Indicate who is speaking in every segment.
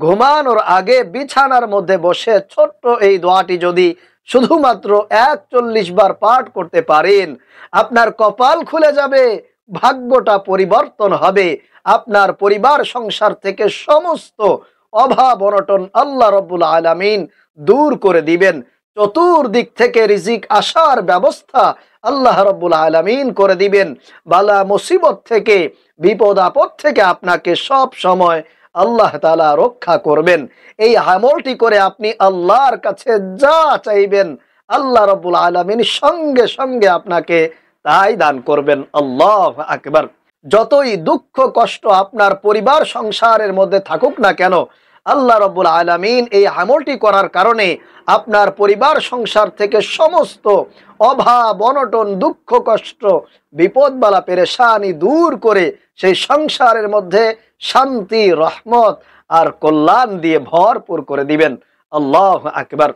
Speaker 1: ঘুমানোর আগে বিছানার মধ্যে বসে ছোট্ট এই দোয়াটি যদি শুধুমাত্র 41 বার পাঠ করতে পারেন, আপনার কপাল খুলে যাবে, ভাগ্যটা পরিবর্তন হবে। আপনার পরিবার সংসার থেকে সমস্ত অভাব অনটন আল্লাহ রাব্বুল আলামিন দূর করে দিবেন। চতুর্দিক থেকে রিজিক আসার ব্যবস্থা আল্লাহ রাব্বুল আলামিন করে দিবেন। বালা মুসিবত থেকে, বিপদ আপদ থেকে আপনাকে সব সময় আল্লাহ তাআলা রক্ষা করবেন। এই আমলটি করে আপনি আল্লাহর কাছে যা চাইবেন আল্লাহ রাব্বুল আলামিন সঙ্গে সঙ্গে আপনাকে তাই দান করবেন। আল্লাহু আকবার। যতই দুঃখ কষ্ট আপনার পরিবার সংসারের মধ্যে থাকুক না কেন, আল্লাহ রাব্বুল আলামিন এই আমলটি করার কারণে আপনার পরিবার সংসার থেকে সমস্ত অভাব অনটন দুঃখ কষ্ট বিপদ বালা পেরেশানি দূর করে সেই সংসারের মধ্যে শান্তি রহমত আর কল্যাণ দিয়ে ভরপুর করে দিবেন। আল্লাহু আকবার।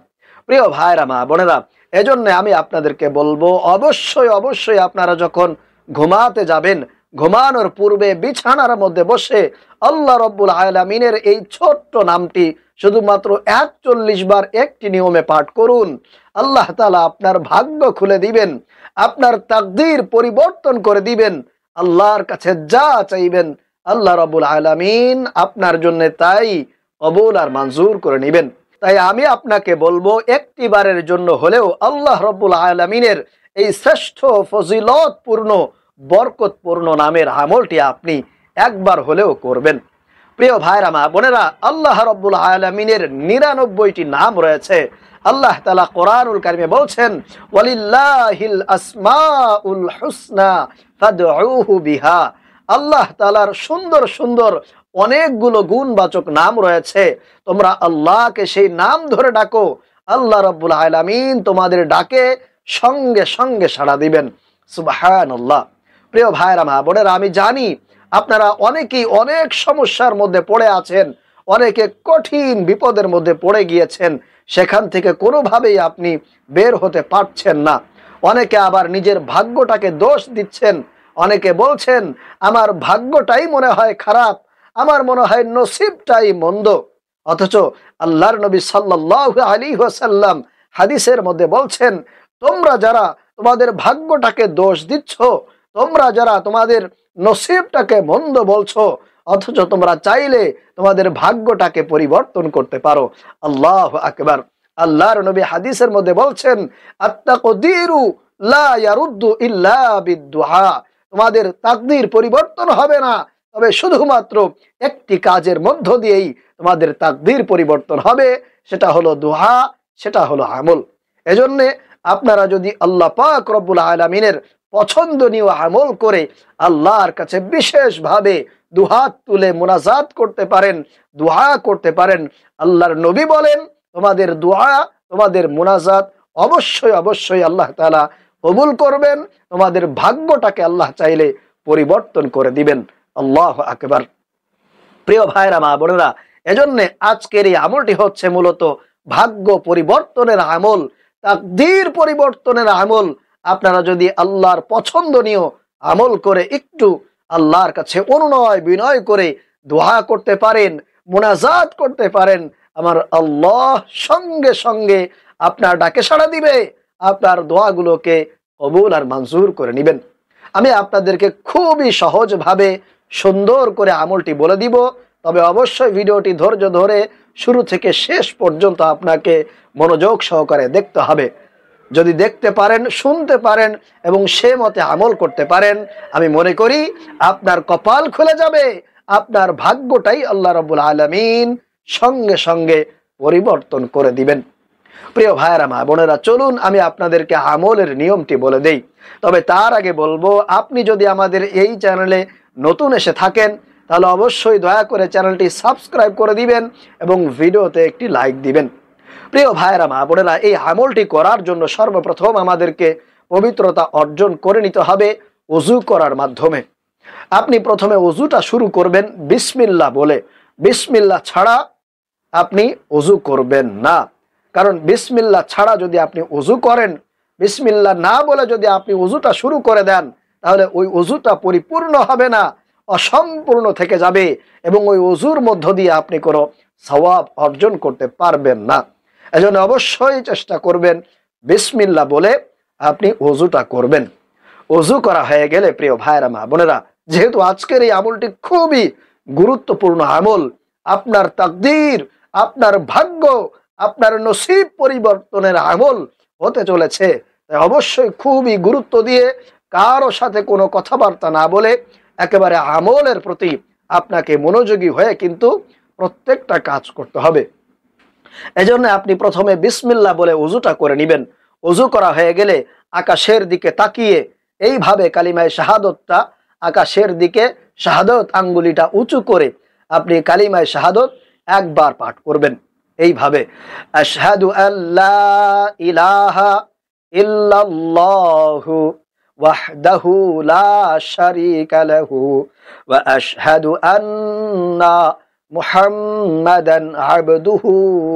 Speaker 1: প্রিয় ভাইরা মা বোনেরা, এজন্য আমি আপনাদেরকে বলবো অবশ্যই অবশ্যই আপনারা যখন ঘুমাতে যাবেন, ঘুমানোর পূর্বে বিছানার মধ্যে বসে আল্লাহ রাব্বুল আলামিনের এই ছোট্ট নামটি শুধুমাত্র 41 বার একটি নিয়মে পাঠ করুন। আল্লাহ তাআলা আপনার ভাগ্য খুলে দিবেন, আপনার তাকদীর পরিবর্তন করে দিবেন। আল্লাহর কাছে যা চাইবেন আল্লাহ রাব্বুল আলামিন আপনার জন্য তাই কবুল আর মঞ্জুর করে নেবেন। তাই আমি আপনাকে বলবো একটি বারের জন্য হলেও আল্লাহ রাব্বুল আলামিনের এই শ্রেষ্ঠ ফজিলতপূর্ণ বরকতপূর্ণ নামের আমলটি আপনি একবার হলেও করবেন। প্রিয় ভাইরা মা বোনেরা, আল্লাহ রাব্বুল আলামিনের 99টি নাম রয়েছে। আল্লাহ তাআলা কোরআনুল কারীমে বলছেন, ওয়ালিল্লাহিল আসমাউল হুসনা ফাদউহু বিহা। আল্লাহ তাআলার সুন্দর সুন্দর অনেকগুলো গুণবাচক নাম রয়েছে, তোমরা আল্লাহকে সেই নাম ধরে ডাকো, আল্লাহ রাব্বুল আলামিন তোমাদের ডাকে সঙ্গে সঙ্গে সাড়া দিবেন। সুবহানাল্লাহ। প্রিয় ভাইরা মা বোনেরা, আমি জানি আপনারা অনেকেই অনেক সমস্যার মধ্যে পড়ে আছেন, অনেকে কঠিন বিপদের মধ্যে পড়ে গিয়েছেন, সেখান থেকে কোনোভাবেই আপনি বের হতে পারছেন না। অনেকে আবার নিজের ভাগ্যটাকে দোষ দিচ্ছেন, অনেকে বলছেন আমার ভাগ্যটাই মনে হয় খারাপ, আমার মনে হয় নসিবটাই মন্দ। অথচ আল্লাহর নবী সাল্লাল্লাহু আলাইহি ওয়াসাল্লাম হাদিসের মধ্যে বলছেন, তোমরা যারা তোমাদের ভাগ্যটাকে দোষ দিচ্ছ, তোমরা যারা তোমাদের নসিবটাকে মন্দ বলছো, অথচ তোমরা চাইলে তোমাদের ভাগ্যটাকে পরিবর্তন করতে পারো। আল্লাহু আকবার। আল্লাহর নবী হাদিসের মধ্যে বলছেন, আত-তাকদীরু লা ইয়ারুদ্দু ইল্লা বিদ-দুআ। তোমাদের তাকদীর পরিবর্তন হবে না, তবে শুধুমাত্র একটি কাজের মধ্য দিয়েই তোমাদের তাকদীর পরিবর্তন হবে, সেটা হলো দোয়া, সেটা হলো আমল। এজন্যে আপনারা যদি আল্লাহ পাক রব্বুল আলামিনের পছন্দনীয় আমল করে আল্লাহর কাছে বিশেষভাবে দুহাত তুলে মুনাজাত করতে পারেন, দোয়া করতে পারেন, আল্লাহর নবী বলেন তোমাদের দোয়া, তোমাদের মুনাজাত অবশ্যই অবশ্যই আল্লাহ তাআলা কবুল করবেন, তোমাদের ভাগ্যটাকে আল্লাহ চাইলে পরিবর্তন করে দিবেন। আল্লাহু আকবার। প্রিয় ভাইরা মা বোনেরা, এজন্য আজকের এই আমলটি হচ্ছে মূলত ভাগ্য পরিবর্তনের আমল, তাকদীর পরিবর্তনের আমল। আপনারা যদি আল্লাহর পছন্দনীয় আমল করে একটু আল্লাহর কাছে অনুনয় বিনয় করে দোয়া করতে পারেন, মুনাজাত করতে পারেন, আমার আল্লাহ সঙ্গে সঙ্গে আপনার ডাকে সাড়া দিবে, আপনার দোয়াগুলোকে কবুল আর মঞ্জুর করে নেবেন। আমি আপনাদেরকে খুবই সহজভাবে সুন্দর করে আমলটি বলে দিব, তবে অবশ্যই ভিডিওটি ধৈর্য ধরে শুরু থেকে শেষ পর্যন্ত আপনাকে মনোযোগ সহকারে দেখতে হবে। যদি দেখতে পারেন, শুনতে পারেন এবং সে মতে আমল করতে পারেন, আমি মনে করি আপনার কপাল খুলে যাবে, আপনার ভাগ্যটাই আল্লাহ রাব্বুল আলামিন সঙ্গে সঙ্গে পরিবর্তন করে দিবেন। প্রিয় ভাইয়েরা মা বোনেরা, চলুন আমি আপনাদেরকে আমলের নিয়মটি বলে দেই। তবে তার আগে বলবো, আপনি যদি আমাদের এই চ্যানেলে নতুন এসে থাকেন তাহলে অবশ্যই দয়া করে চ্যানেলটি সাবস্ক্রাইব করে দিবেন এবং ভিডিওতে একটি লাইক দিবেন। প্রিয় ভাইয়েরা মা বোনেরা, এই আমলটি করার জন্য সর্বপ্রথম আমাদেরকে পবিত্রতা অর্জন করে নিতে হবে ওযু করার মাধ্যমে। আপনি প্রথমে ওযুটা শুরু করবেন বিসমিল্লাহ বলে। বিসমিল্লাহ ছাড়া আপনি ওযু করবেন না, কারণ বিসমিল্লাহ ছাড়া যদি আপনি ওযু করেন, বিসমিল্লাহ না বলে যদি আপনি ওযুটা শুরু করে দেন, তাহলে ওই ওযুটা পরিপূর্ণ হবে না, অসম্পূর্ণ থেকে যাবে এবং ওই ওযুর মধ্য দিয়ে আপনি কোনো সওয়াব অর্জন করতে পারবেন না। এজন্য অবশ্যই চেষ্টা করবেন বিসমিল্লাহ বলে আপনি ওযুটা করবেন। ওযু করা হয়ে গেলে প্রিয় ভাইরা মা বোনেরা, যেহেতু আজকের এই আমলটি খুবই গুরুত্বপূর্ণ আমল, আপনার তাকদীর, আপনার ভাগ্য, আপনার নসিব পরিবর্তনের আমল হতে চলেছে, তাই অবশ্যই খুবই গুরুত্ব দিয়ে কারো সাথে কোনো কথাবার্তা না বলে একেবারে আমলের প্রতি আপনাকে মনোযোগী হয়ে কিন্তু প্রত্যেকটা কাজ করতে হবে। এজন্য আপনি প্রথমে বিসমিল্লাহ বলে ওযুটা করে নেবেন। ওযু করা হয়ে গেলে আকাশের দিকে তাকিয়ে এইভাবে কালিমায়ে শাহাদতটা আকাশের দিকে শাহাদত আঙ্গুলিটা উঁচু করে আপনি কালিমায়ে শাহাদত একবার পাঠ করবেন এইভাবে, আশহাদু আল্লা ইলাহা ইল্লাল্লাহু ওয়াহদাহু লা শারীকা লাহু ওয়া আশহাদু আন্না মুহাম্মাদান আবদুহু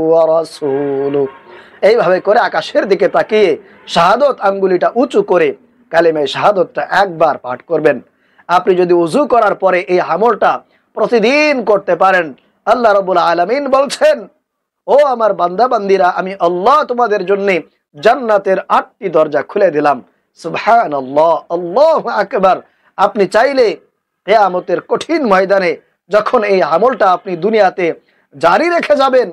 Speaker 1: ওয়া রাসূলুহু। এইভাবে করে আকাশের দিকে তাকিয়ে শাহাদত আঙ্গুলিটা উঁচু করে কালিমায়ে শাহাদতটা একবার পাঠ করবেন। আপনি যদি ওযু করার পরে এই আমলটা প্রতিদিন করতে পারেন, আল্লাহ রাব্বুল আলামিন বলছেন, ও আমার বান্দা বান্দিরা, আমি আল্লাহ তোমাদের জন্য জান্নাতের 8টি দরজা খুলে দিলাম। সুবহানাল্লাহ, আল্লাহু আকবার। আপনি চাইলে কিয়ামতের কঠিন ময়দানে যখন এই আমলটা আপনি দুনিয়াতে জারি রেখে যাবেন,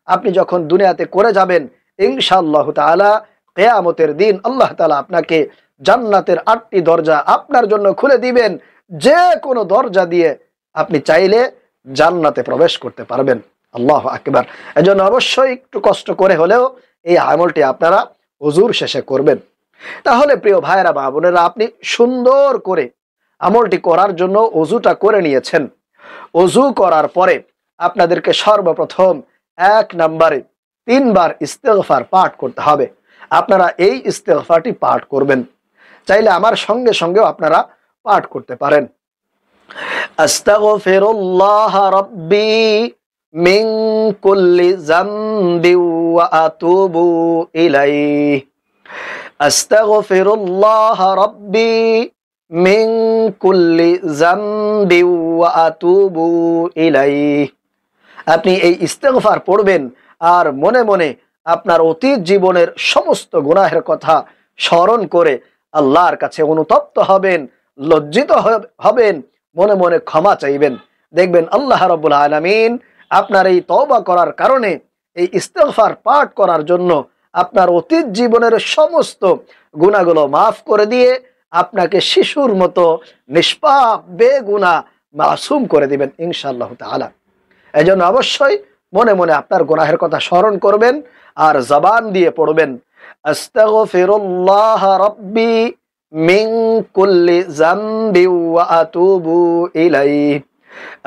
Speaker 1: আপনি যখন দুনিয়াতে করে যাবেন, ইনশাআল্লাহ তাআলা কিয়ামতের দিন আল্লাহ তাআলা আপনাকে জান্নাতের 8টি দরজা আপনার জন্য খুলে দিবেন। যে কোনো দরজা দিয়ে আপনি চাইলে জান্নাতে প্রবেশ করতে পারবেন। আল্লাহু আকবার। এজন্য অবশ্যই একটু কষ্ট করে হলেও এই আমলটি আপনারা ওযুর শেষে করবেন। তাহলে প্রিয় ভাইরা মা বোনেরা, আপনি সুন্দর করে আমলটি করার জন্য ওযুটা করে নিয়েছেন। ওযু করার পরে আপনাদেরকে সর্বপ্রথম 1 নম্বরে 3 বার ইস্তেগফার পাঠ করতে হবে। আপনারা এই ইস্তেগফারটি পাঠ করবেন, চাইলে আমার সঙ্গে সঙ্গেও আপনারা পাঠ করতে পারেন। আস্তাগফিরুল্লাহ রাব্বি মিন কুল্লি যামবি ওয়া আতুবু ইলাইহি। আস্তাগফিরুল্লাহ রাব্বি মিন কুল্লি যামবি ওয়া আতুবু ইলাইহি। আপনি এই ইস্তেগফার পড়বেন আর মনে মনে আপনার অতীত জীবনের সমস্ত গুনাহের কথা স্মরণ করে আল্লাহর কাছে অনুতপ্ত হবেন, লজ্জিত হবেন, মনে মনে ক্ষমা চাইবেন। দেখবেন আল্লাহ রাব্বুল আলামিন আপনার এই তওবা করার কারণে, এই ইস্তেগফার পাঠ করার জন্য আপনার অতীত জীবনের সমস্ত গুনাহগুলো মাফ করে দিয়ে আপনাকে শিশুর মতো নিষ্পাপ বেগুনাহ মাসুম করে দিবেন ইনশাআল্লাহ তাআলা। এজন্য অবশ্যই মনে মনে আপনার গুনাহের কথা স্মরণ করবেন আর জবান দিয়ে পড়বেন, আস্তাগফিরুল্লাহ রাব্বি মিন কুল্লি যামবি ওয়া আতুবু ইলাইহি।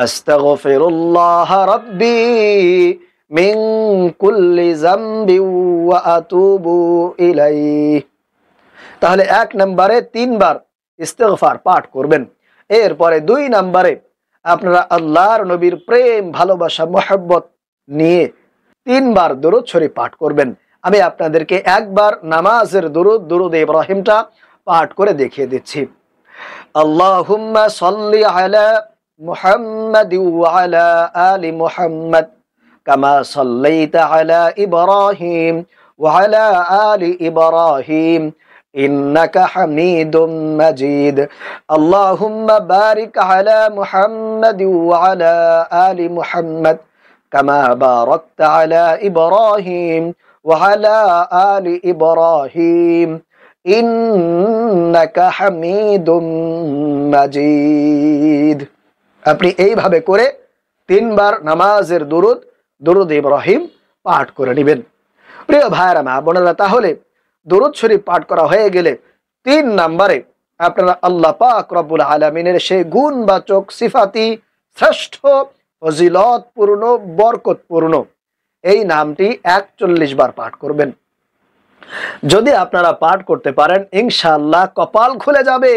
Speaker 1: আস্তাগফিরুল্লাহ রাব্বি মিন কুল্লি যামবি ওয়া আতুবু ইলাইহি। তাহলে 1 নম্বরে 3 বার ইস্তেগফার পাঠ করবেন। এরপরে 2 নম্বরে আপনারা আল্লাহর নবীর প্রেম, ভালোবাসা, মহব্বত নিয়ে 3 বার দরুদ শরীফ পাঠ করবেন। আমি আপনাদেরকে একবার নামাজের দরুদ ইব্রাহিমটা পাঠ করে দেখিয়ে দিচ্ছি। আল্লাহুম্মা সাল্লি আলা মুহাম্মাদ ওয়া আলা আলি মুহাম্মাদ কামা সাল্লাইতা আলা ইব্রাহিম ওয়া আলা আলি ইব্রাহিম ইন্নাকা হামিদুম মাজিদ। আল্লাহুম্মা বারিক আলা মুহাম্মাদ ওয়া আলা আলি মুহাম্মাদ কামা বারাকতা আলা ইব্রাহিম ওয়া আলা আলি ইব্রাহিম ইন্নাকা হামিদুম মাজিদ। আপনি এইভাবে করে 3 বার নামাজের দরুদ ইব্রাহিম পাঠ করে নেবেন। প্রিয় ভাইরা মা বোনেরা, তাহলে দরুদ শরীফ পাঠ করা হয়ে গেলে 3 নম্বরে আপনারা আল্লাহ পাক রব্বুল আলামিনের সেই গুণবাচক সিফাতি শ্রেষ্ঠ ফজিলতপূর্ণ বরকতপূর্ণ এই নামটি 41 বার পাঠ করবেন। যদি আপনারা পাঠ করতে পারেন, ইনশাআল্লাহ কপাল খুলে যাবে।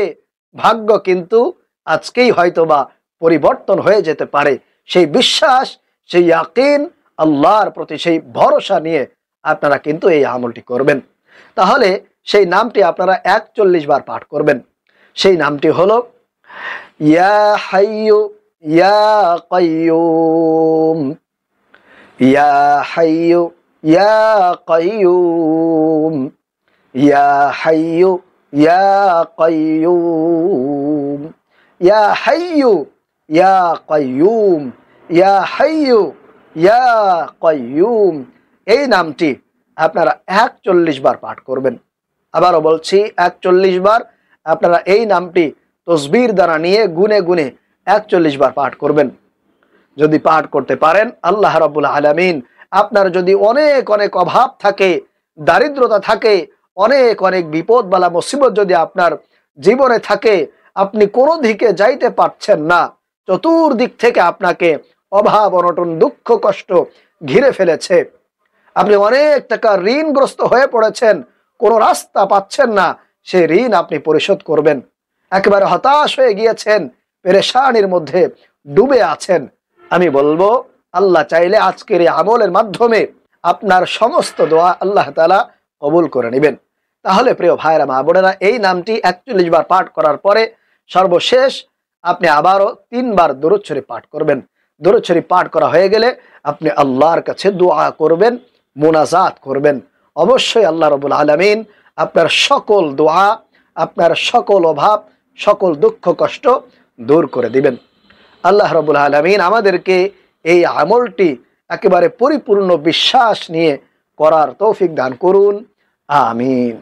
Speaker 1: ভাগ্য কিন্তু আজকেই হয়তোবা পরিবর্তন হয়ে যেতে পারে। সেই বিশ্বাস, সেই ইয়াকিন, আল্লাহর প্রতি সেই ভরসা নিয়ে আপনারা কিন্তু এই আমলটি করবেন। তাহলে সেই নামটি আপনারা 41 বার পাঠ করবেন। সেই নামটি হলো ইয়া হাইয়ু ইয়া কাইয়ুম। ইয়া হাইয়ু ইয়া কাইয়ুম, ইয়া হাইয়ু ইয়া কাইয়ুম, ইয়া হাইয়ু ইয়া কাইয়ুম, ইয়া হাইয়ু ইয়া কাইয়ুম। এই নামটি আপনারা 41 বার পাঠ করবেন। আবারও বলছি, 41 বার আপনারা এই নামটি তসবির দ্বারা নিয়ে গুনে গুনে 41 বার পাঠ করবেন। যদি পাঠ করতে পারেন, আল্লাহ রাব্বুল আলামিন আপনার যদি অনেক অনেক অভাব থাকে, দারিদ্রতা থাকে, অনেক অনেক বিপদ বালা মুসিবত যদি আপনার জীবনে থাকে, আপনি কোনো দিকে যাইতে পারছেন না, চতুর্দিক থেকে আপনাকে অভাব অনটন দুঃখ কষ্ট ঘিরে ফেলেছে, আপনি অনেক টাকা ঋণগ্রস্ত হয়ে পড়েছেন, কোনো রাস্তা পাচ্ছেন না, সেই ঋণ আপনি পরিশোধ করবেন, একেবারে হতাশ হয়ে গিয়েছেন, পেরেশানির মধ্যে ডুবে আছেন, আমি বলবো আল্লাহ চাইলে আজকের এই আমলের মাধ্যমে আপনার সমস্ত দোয়া আল্লাহ তাআলা কবুল করে নেবেন। তাহলে প্রিয় ভাইরা মা বোনেরা, এই নামটি 41 বার পাঠ করার পরে সর্বশেষ আপনি আবারও 3 বার দরুদ শরীফ পাঠ করবেন। দরুদ শরীফ পাঠ করা হয়ে গেলে আপনি আল্লাহর কাছে দোয়া করবেন, মুনাজাত করবেন। অবশ্যই আল্লাহ রাব্বুল আলামিন আপনার সকল দোয়া, আপনার সকল অভাব, সকল দুঃখ কষ্ট দূর করে দিবেন। আল্লাহ রাব্বুল আলামিন আমাদেরকে এই আমলটি একেবারে পরিপূর্ণ বিশ্বাস নিয়ে করার তৌফিক দান করুন। আমিন।